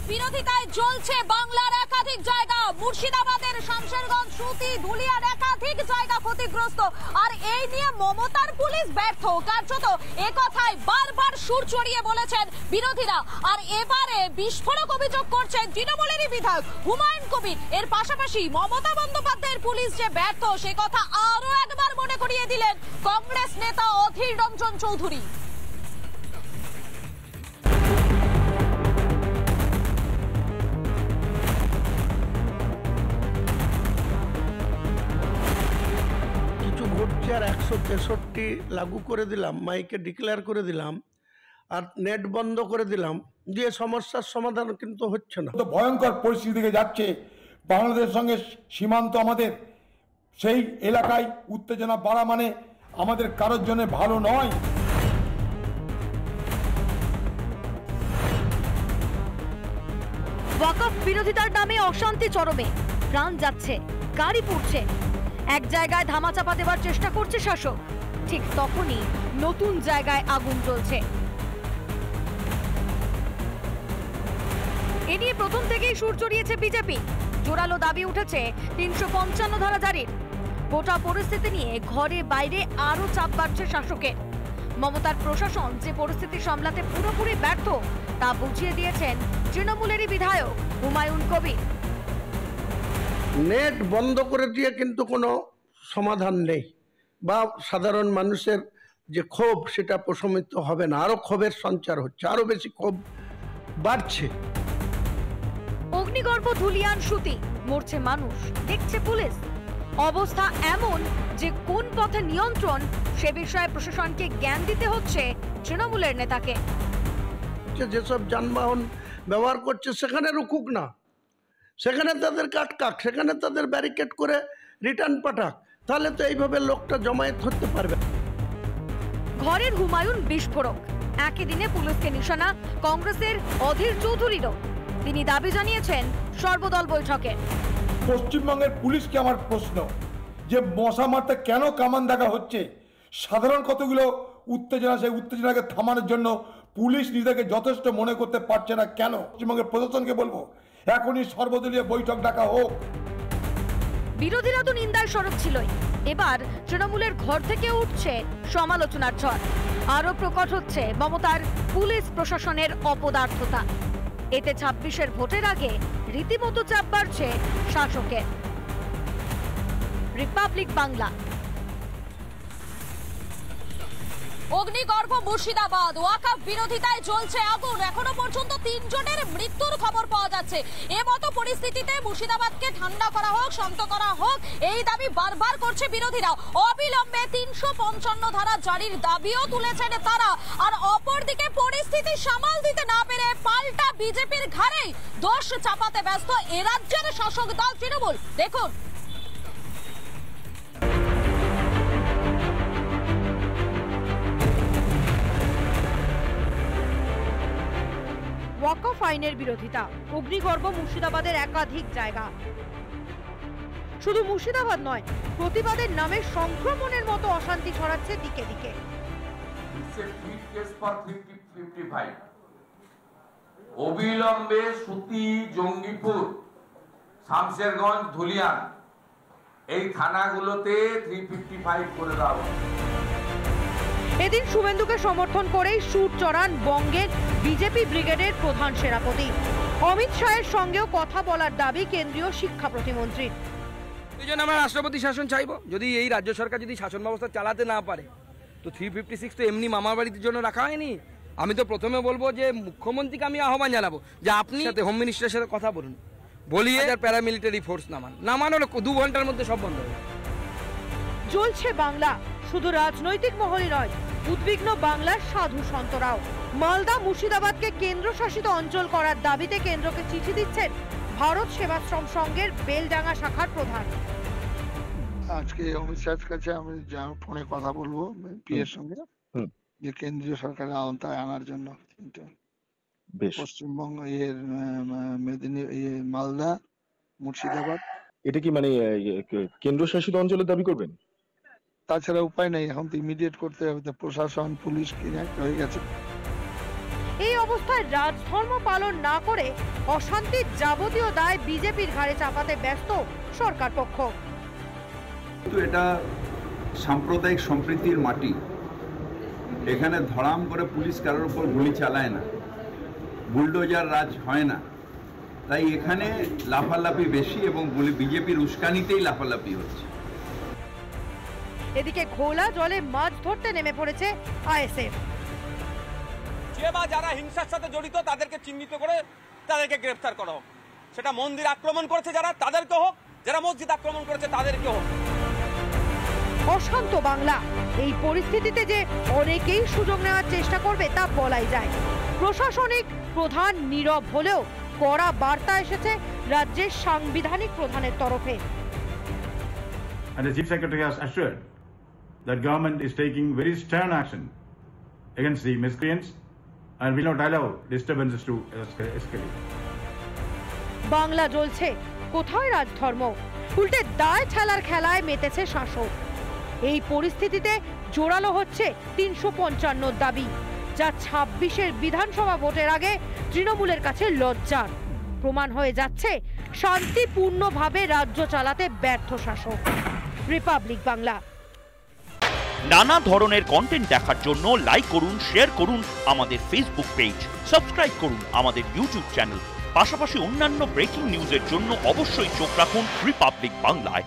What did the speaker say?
বিরোধিতায় জ্বলছে বাংলার একাধিক জায়গা। মুর্শিদাবাদের শামশেরগঞ্জ, সুতি, ধুলিয়ার একাধিক জায়গা ক্ষতিগ্রস্ত। আর এই নিয়ে মমতার পুলিশ ব্যর্থ। কার্যত একথায় বারবার সুর চড়িয়ে বলেছেন বিরোধীরা। আর এবারে বিস্ফোরক অভিযোগ করছেন তৃণমূলেরই বিধায়ক হুমায়ুন কবির। এর পাশাপাশি মমতা বন্দ্যোপাধ্যায়ের পুলিশ যে ব্যর্থ সে কথা আরো একবার মনে করিয়ে দিলেন কংগ্রেস নেতা অধীর রঞ্জন চৌধুরী। আর 163 লাগু করে দিলাম, মাইকে ডিক্লেয়ার করে দিলাম, আর নেট বন্ধ করে দিলাম, যে সমস্যার সমাধান কিন্তু হচ্ছে না। তো ভয়ঙ্কর পরিস্থিতি দিকে যাচ্ছে বাংলাদেশের সঙ্গে সীমান্ত। আমাদের সেই এলাকায় উত্তেজনা বাড়া মানে আমাদের কারোর জন্য ভালো নয়। ওয়াকফ বিরোধিতার নামে অশান্তি চরমে, প্রাণ যাচ্ছে, গাড়ি পুড়ছে। এক জায়গায় ধামাচাপা দেওয়ার চেষ্টা করছে শাসক, ঠিক তখনই নতুন জায়গায় আগুন জ্বলছে। এ নিয়ে প্রথম থেকেই সুর চড়িয়েছে বিজেপি। জোরালো দাবি উঠেছে 355 ধারা জারির। গোটা পরিস্থিতি নিয়ে ঘরে বাইরে আরো চাপ বাড়ছে শাসকের। মমতার প্রশাসন যে পরিস্থিতি সামলাতে পুরোপুরি ব্যর্থ তা বুঝিয়ে দিয়েছেন তৃণমূলেরই বিধায়ক হুমায়ুন কবির। নেট বন্ধ করে দিয়ে কিন্তু কোনো সমাধান নেই, বা সাধারণ মানুষের যে ক্ষোভ সেটা প্রশমিত হবে না, আরো ক্ষোভের সঞ্চার হচ্ছে, আরো বেশি ক্ষোভ বাড়ছে। অগ্নিগর্ভ, ধুলিয়ান, সুতি, মরছে মানুষ, দেখছে পুলিশ। অবস্থা এমন যে কোন পথে নিয়ন্ত্রণ সে বিষয়ে প্রশাসনকে জ্ঞান দিতে হচ্ছে তৃণমূলের নেতাকে। যেসব যানবাহন ব্যবহার করছে সেখানে রুকুক না, সেখানে তাদের কাটকাক, সেখানে তাদের ব্যারিকেড করে রিটার্ন পাঠাক, তাহলে তো এইভাবে লোকটা জমায়েত হতে পারবে। ঘরের হুমায়ুন বিস্ফোরক। একই দিনে পুলিশকে নিশানা কংগ্রেসের অধীর চৌধুরীরও। তিনি দাবি জানিয়েছেন সর্বদল বৈঠকে। পশ্চিমবঙ্গের পুলিশকে আমার প্রশ্ন, যে মশা মারতে কেন কামান দেখা হচ্ছে? সাধারণ কতগুলো উত্তেজনা, সেই উত্তেজনাকে থামানোর জন্য পুলিশ নিজেকে যথেষ্ট মনে করতে পারছে না কেন? পশ্চিমবঙ্গের প্রশাসনকে বলবো এখনই সর্বদলীয় বৈঠক ডাকা হোক। বিরোধীরা তো নিন্দার সরব ছিলই, এবার তৃণমূলের ঘর থেকে উঠছে সমালোচনার ঝড়। আরো প্রকট হচ্ছে মমতার পুলিশ প্রশাসনের অপদার্থতা। এতে 26-এর ভোটের আগে রীতিমতো চাপ বাড়ছে শাসকের। রিপাবলিক বাংলা। অগ্নিগর্ভ, মুর্শিদাবাদ। ওয়াকফ বিরোধিতায় জ্বলছে আগুন। এখনো পর্যন্ত 3 জনের মৃত্যুর খবর পাওয়া যাচ্ছে। এমতো পরিস্থিতিতে মুর্শিদাবাদকে ঠান্ডা করা হোক, শান্ত করা হোক, এই দাবি বারবার করছে বিরোধীরা। অবিলম্বে 355 ধারা জারির দাবিও তুলেছেন তারা। আর অপরদিকে পরিস্থিতি সামাল দিতে না পেরে পাল্টা বিজেপির ঘাড়েই দোষ চাপাতে ব্যস্ত এ রাজ্যের শাসক দল তৃণমূল। দেখুন। ওয়াকফ আইনের বিরোধিতা, অগ্নিগর্ভ, মুর্শিদাবাদের একাধিক জায়গা। শুধু মুর্শিদাবাদ নয়, প্রতিবাদের নামে সংক্রমণের মতো অশান্তি ছড়াচ্ছে দিকে দিকে। অবিলম্বে সুতি, জঙ্গিপুর, শামশেরগঞ্জ, ধুলিয়ান এই থানাগুলোতে 355 করে দেওয়া। এদিন শুভেন্দুকে সমর্থন করেই সুর চড়ান বঙ্গের বিজেপি ব্রিগেডের প্রধান সেনাপতি। অমিত শাহের সঙ্গেও কথা বলার দাবি কেন্দ্রীয় শিক্ষা প্রতিমন্ত্রীর। এই জন্য আমরা রাষ্ট্রপতি শাসন চাইবো। যদি এই রাজ্য সরকার যদি শাসন ব্যবস্থা চালাতে না পারে তো 356 তো এমনি মামা বাড়ির জন্য রাখা হয়নি। আমি তো প্রথমে বলবো যে মুখ্যমন্ত্রীকে আমি আহ্বান জানাবো যে আপনি সাথে হোম মিনিস্টারের সাথে কথা বলুন, বলিয়ে প্যারামিলিটারি ফোর্স নামান হলো 2 ঘন্টার মধ্যে সব বন্ধ হবে। জ্বলছে বাংলা, শুধু রাজনৈতিক মহলই নয়, উদ্বিগ্ন বাংলার সাধু সন্তরাও। মালদা, মুর্শিদাবাদকে কেন্দ্রশাসিত অঞ্চল করার দাবিতে কেন্দ্রকে চিঠি দিচ্ছেন ভারত সেবাশ্রম সংঘের বেলডাঙ্গা শাখার প্রধান। আজকে অমিত শাহের কাছে আমি ফোনে কথা বলবো পিএর সঙ্গে, যে কেন্দ্রীয় সরকারের আওতায় আনার জন্য। পশ্চিমবঙ্গ মালদা, মুর্শিদাবাদ, এটা কি মানে কেন্দ্রশাসিত অঞ্চলের দাবি করবেন? তাছাড়া উপায় নেই, এখন তো ইমিডিয়েট করতে হবে। প্রশাসন, পুলিশ কি হয়ে গেছে। এই অবস্থায় রাজধর্ম পালন না করে অশান্তির যাবতীয় দায় বিজেপির ঘাড়ে চাপাতে ব্যস্ত সরকার পক্ষ। কিন্তু এটা সাম্প্রদায়িক সম্প্রীতির মাটি, এখানে ধড়াম করে পুলিশ কারোর উপর গুলি চালায় না, বুলডোজার রাজ হয় না, তাই এখানে লাফালাফি বেশি এবং বিজেপির উস্কানিতেই লাফালাফি হচ্ছে। এদিকে ঘোলা জলে মাছ ধরতে নেমে পড়েছে আইএসএফ। যে বা যারা হিংসার সাথে জড়িত তাদেরকে চিহ্নিত করে তাদেরকে গ্রেফতার করা হোক। সেটা মন্দির আক্রমণ করেছে যারা, তাদেরকে হোক, যারা মসজিদ আক্রমণ করেছে তাদেরকে হোক। অশান্ত বাংলা, এই পরিস্থিতিতে যে অনেকেই সুযোগ নেওয়ার চেষ্টা করবে তা বলাই যায়। প্রশাসনিক প্রধান নীরব হলেও কড়া বার্তা এসেছে রাজ্যের সাংবিধানিক প্রধানের তরফে। And the Chief Secretary has assured that government is taking very stern action against the miscreants and will not allow disturbances to escalate. Bangla জ্বলছে, কোথায় রাজধর্ম? উল্টে দায় ঠেলার খেলায় মেতেছে শাসক। এই পরিস্থিতিতে জোরালো হচ্ছে ৩৫৫ দাবি, যা ২৬-এর বিধানসভা ভোটের আগে তৃণমূলের কাছে লজ্জার প্রমাণ হয়ে যাচ্ছে শান্তিপূর্ণভাবে রাজ্য চালাতে ব্যর্থ শাসক। রিপাবলিক বাংলা। নানা ধরনের কন্টেন্ট দেখার জন্য লাইক করুন, শেয়ার করুন আমাদের ফেসবুক পেজ, সাবস্ক্রাইব করুন আমাদের ইউটিউব চ্যানেল। পাশাপাশি অন্যান্য ব্রেকিং নিউজের জন্য অবশ্যই চোখ রাখুন রিপাবলিক বাংলায়।